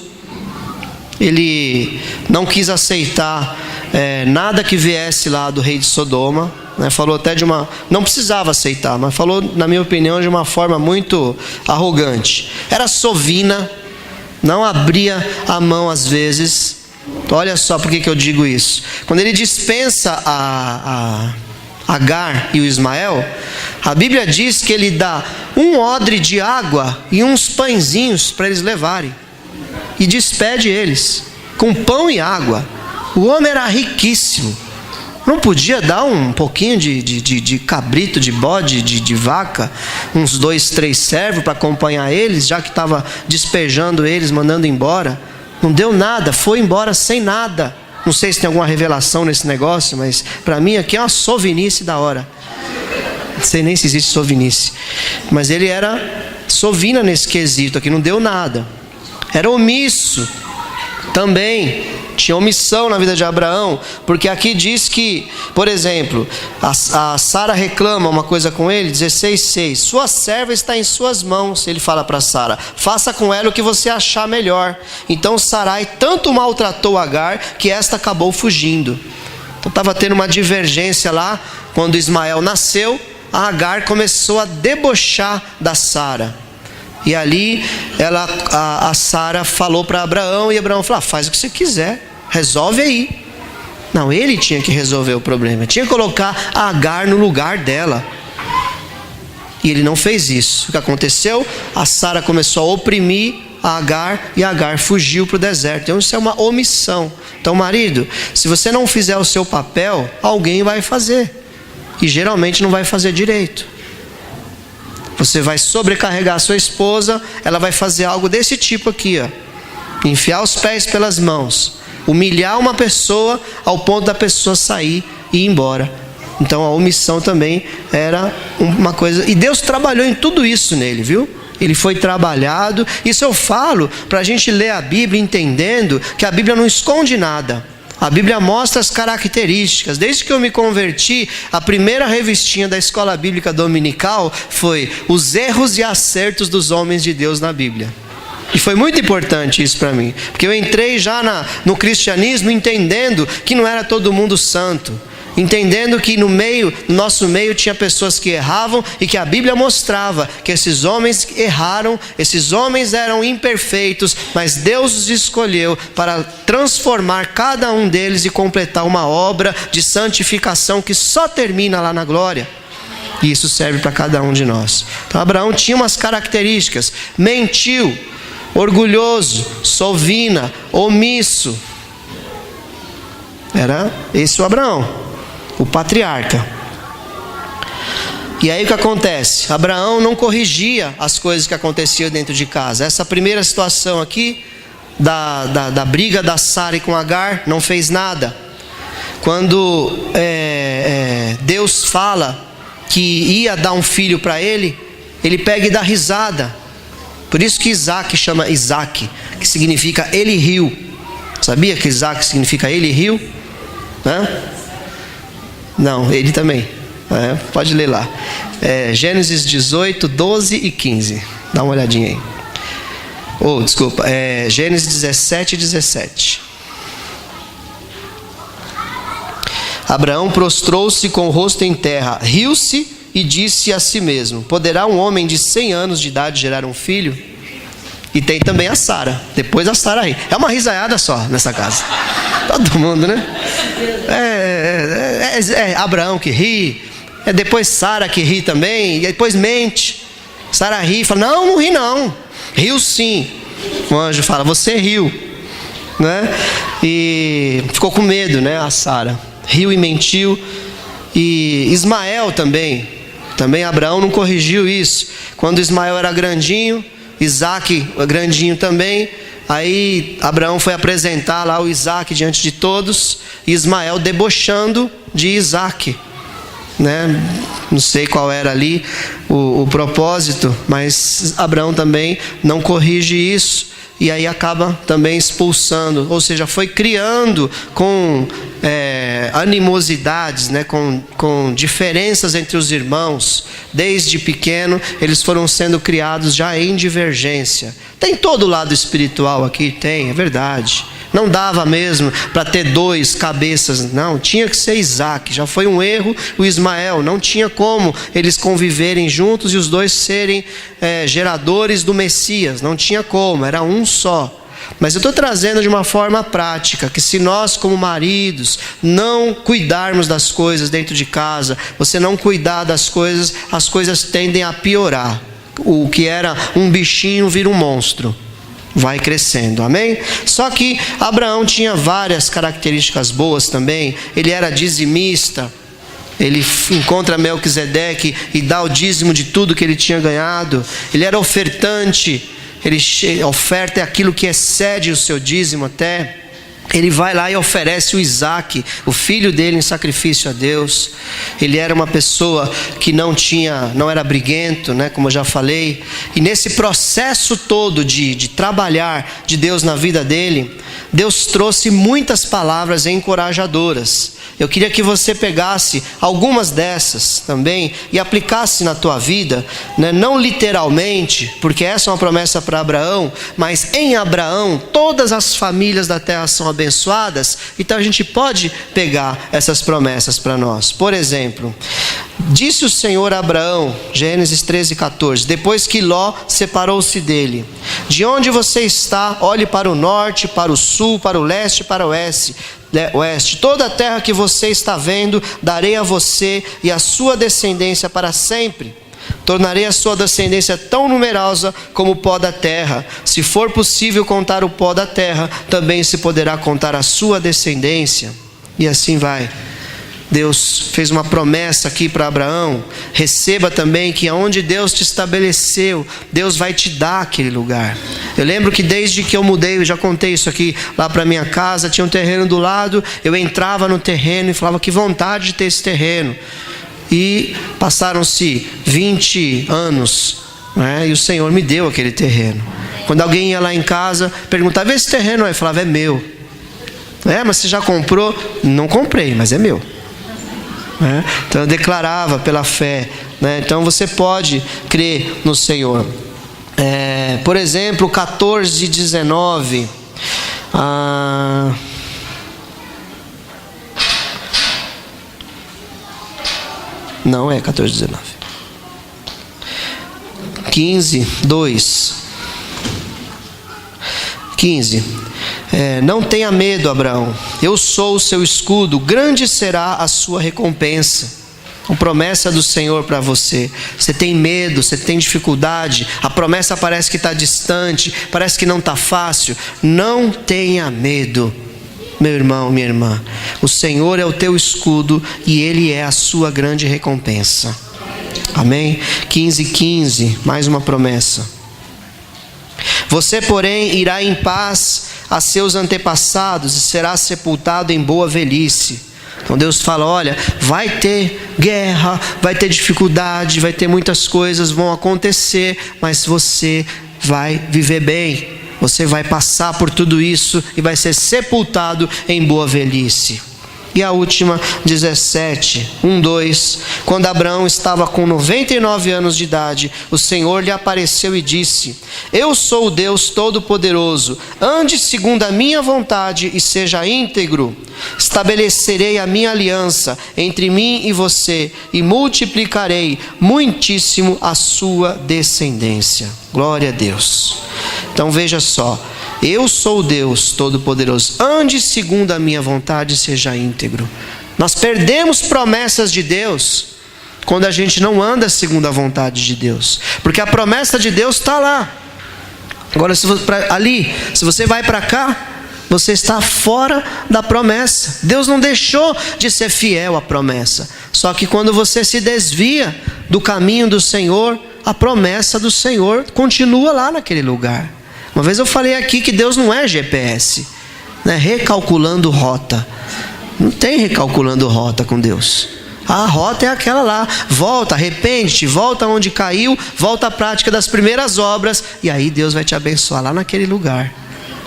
Ele não quis aceitar nada que viesse lá do rei de Sodoma, né? Falou até não precisava aceitar, mas falou, na minha opinião, de uma forma muito arrogante. Era sovina, não abria a mão às vezes. Olha só por que eu digo isso. Quando ele dispensa a Agar e o Ismael, a Bíblia diz que ele dá um odre de água e uns pãezinhos para eles levarem. E despede eles com pão e água. O homem era riquíssimo. Não podia dar um pouquinho de cabrito, de bode, de vaca, uns 2, 3 servos para acompanhar eles, já que estava despejando eles, mandando embora. Não deu nada, foi embora sem nada. Não sei se tem alguma revelação nesse negócio, mas para mim aqui é uma sovinice da hora. Não sei nem se existe sovinice. Mas ele era sovina nesse quesito aqui, não deu nada. Era omisso também, tinha omissão na vida de Abraão, porque aqui diz que, por exemplo, a Sara reclama uma coisa com ele, 16:6, sua serva está em suas mãos, ele fala para Sara, faça com ela o que você achar melhor. Então Sarai tanto maltratou Agar, que esta acabou fugindo. Então estava tendo uma divergência lá, quando Ismael nasceu, a Agar começou a debochar da Sara. E ali a Sara falou para Abraão, e Abraão falou, faz o que você quiser, resolve aí. Não, ele tinha que resolver o problema, tinha que colocar a Agar no lugar dela. E ele não fez isso. O que aconteceu? A Sara começou a oprimir a Agar, e a Agar fugiu para o deserto. Então isso é uma omissão. Então, marido, se você não fizer o seu papel, alguém vai fazer. E geralmente não vai fazer direito. Você vai sobrecarregar a sua esposa, ela vai fazer algo desse tipo aqui, ó. Enfiar os pés pelas mãos, humilhar uma pessoa ao ponto da pessoa sair e ir embora. Então a omissão também era uma coisa, e Deus trabalhou em tudo isso nele, viu? Ele foi trabalhado. Isso eu falo para a gente ler a Bíblia entendendo que a Bíblia não esconde nada. A Bíblia mostra as características. Desde que eu me converti, a primeira revistinha da Escola Bíblica Dominical foi os erros e acertos dos homens de Deus na Bíblia. E foi muito importante isso para mim, porque eu entrei já no cristianismo entendendo que não era todo mundo santo, entendendo que no nosso meio tinha pessoas que erravam, e que a Bíblia mostrava que esses homens erraram, esses homens eram imperfeitos, mas Deus os escolheu para transformar cada um deles e completar uma obra de santificação que só termina lá na glória. E isso serve para cada um de nós. Então Abraão tinha umas características: mentiu, orgulhoso, sovina, omisso. Era esse o Abraão, o patriarca. E aí o que acontece? Abraão não corrigia as coisas que aconteciam dentro de casa. Essa primeira situação aqui, da briga da Sara com Agar, não fez nada. Quando Deus fala que ia dar um filho para ele, ele pega e dá risada. Por isso que Isaac chama Isaac, que significa ele riu. Sabia que Isaac significa ele riu? Não, ele também. Pode ler lá. Gênesis 18, 12 e 15. Dá uma olhadinha aí. Gênesis 17 e 17. Abraão prostrou-se com o rosto em terra, riu-se e disse a si mesmo: poderá um homem de 100 anos de idade gerar um filho? E tem também a Sara, depois a Sara ri. É uma risaiada só nessa casa. Todo mundo, né? Abraão que ri, depois Sara que ri também, e depois mente. Sara ri e fala: não ri não. Riu sim. O anjo fala: você riu, né? E ficou com medo, né? A Sara riu e mentiu. E Ismael também Abraão não corrigiu isso. Quando Ismael era grandinho, Isaac grandinho também, Aí Abraão foi apresentar lá o Isaac diante de todos, e Ismael debochando de Isaac, né? Não sei qual era ali o propósito, mas Abraão também não corrige isso, e aí acaba também expulsando, ou seja, foi criando com animosidades, né? com diferenças entre os irmãos. Desde pequeno eles foram sendo criados já em divergência. Tem todo o lado espiritual aqui, tem, é verdade. Não dava mesmo para ter dois cabeças, não, tinha que ser Isaac. Já foi um erro o Ismael, não tinha como eles conviverem juntos e os dois serem geradores do Messias, não tinha como, era um só. Mas eu estou trazendo de uma forma prática, que se nós como maridos não cuidarmos das coisas dentro de casa, você não cuidar das coisas, as coisas tendem a piorar. O que era um bichinho vira um monstro, vai crescendo, amém? Só que Abraão tinha várias características boas também. Ele era dizimista, ele encontra Melquisedeque e dá o dízimo de tudo que ele tinha ganhado. Ele era ofertante, oferta é aquilo que excede o seu dízimo até. Ele vai lá e oferece o Isaac, o filho dele, em sacrifício a Deus. Ele era uma pessoa que não era briguento, né, como eu já falei. E nesse processo todo de trabalhar de Deus na vida dele, Deus trouxe muitas palavras encorajadoras. Eu queria que você pegasse algumas dessas também e aplicasse na tua vida, né? Não literalmente, porque essa é uma promessa para Abraão, mas em Abraão todas as famílias da terra são abençoadas. Então a gente pode pegar essas promessas para nós. Por exemplo, disse o Senhor a Abraão, Gênesis 13:14, depois que Ló separou-se dele: de onde você está, olhe para o norte, para o sul, para o leste e para o oeste. Toda a terra que você está vendo, darei a você e a sua descendência para sempre. Tornarei a sua descendência tão numerosa como o pó da terra. Se for possível contar o pó da terra, também se poderá contar a sua descendência. E assim vai. Deus fez uma promessa aqui para Abraão: receba também que aonde Deus te estabeleceu, Deus vai te dar aquele lugar. Eu lembro que desde que eu mudei, eu já contei isso aqui, lá para minha casa, tinha um terreno do lado, eu entrava no terreno e falava: que vontade de ter esse terreno. E passaram-se 20 anos, né, e o Senhor me deu aquele terreno. Quando alguém ia lá em casa, perguntava: esse terreno aí? Eu falava: é meu. Mas você já comprou? Não comprei, mas é meu. Então eu declarava pela fé, né? Então você pode crer no Senhor. Por exemplo, 14:19. Não é 14:19. 15:2. 15. Não tenha medo, Abraão, eu sou o seu escudo, grande será a sua recompensa. Uma promessa do Senhor para você. Você tem medo, você tem dificuldade, a promessa parece que está distante, parece que não está fácil. Não tenha medo, meu irmão, minha irmã. O Senhor é o teu escudo e Ele é a sua grande recompensa. Amém? 15:15, mais uma promessa. Você, porém, irá em paz a seus antepassados e será sepultado em boa velhice. Então Deus fala: olha, vai ter guerra, vai ter dificuldade, vai ter muitas coisas vão acontecer, mas você vai viver bem. Você vai passar por tudo isso e vai ser sepultado em boa velhice. E a última, 17:1-2. Quando Abraão estava com 99 anos de idade, o Senhor lhe apareceu e disse: eu sou o Deus Todo-Poderoso, ande segundo a minha vontade e seja íntegro. Estabelecerei a minha aliança entre mim e você e multiplicarei muitíssimo a sua descendência. Glória a Deus. Então veja só, eu sou o Deus Todo-Poderoso, ande segundo a minha vontade e seja íntegro. Nós perdemos promessas de Deus quando a gente não anda segundo a vontade de Deus, porque a promessa de Deus está lá. Agora se você vai para cá, você está fora da promessa. Deus não deixou de ser fiel à promessa, só que quando você se desvia do caminho do Senhor, a promessa do Senhor continua lá naquele lugar. Uma vez eu falei aqui que Deus não é GPS, né? Recalculando rota. Não tem recalculando rota com Deus. A rota é aquela lá. Volta, arrepende-te, volta onde caiu, volta à prática das primeiras obras, e aí Deus vai te abençoar lá naquele lugar.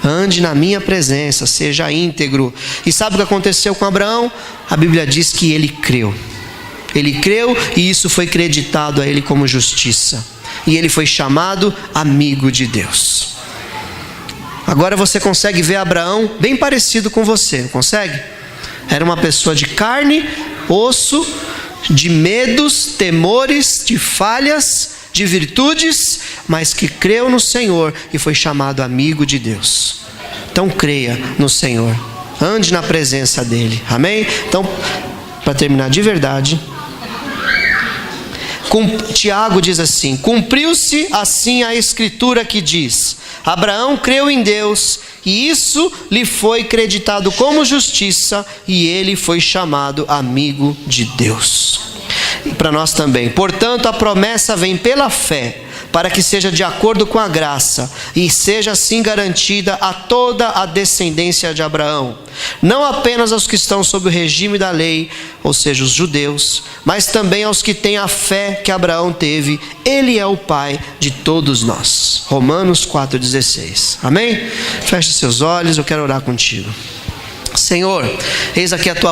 Ande na minha presença, seja íntegro. E sabe o que aconteceu com Abraão? A Bíblia diz que ele creu. Ele creu e isso foi creditado a ele como justiça. E ele foi chamado amigo de Deus. Agora você consegue ver Abraão bem parecido com você, não consegue? Era uma pessoa de carne, osso, de medos, temores, de falhas, de virtudes, mas que creu no Senhor e foi chamado amigo de Deus. Então creia no Senhor, ande na presença dEle, amém? Então, para terminar de verdade, Tiago diz assim: cumpriu-se assim a escritura que diz: Abraão creu em Deus e isso lhe foi creditado como justiça, e ele foi chamado amigo de Deus. E para nós também, portanto, a promessa vem pela fé, para que seja de acordo com a graça, e seja assim garantida a toda a descendência de Abraão, não apenas aos que estão sob o regime da lei, ou seja, os judeus, mas também aos que têm a fé que Abraão teve. Ele é o pai de todos nós. Romanos 4,16. Amém? Feche seus olhos, eu quero orar contigo. Senhor, eis aqui a tua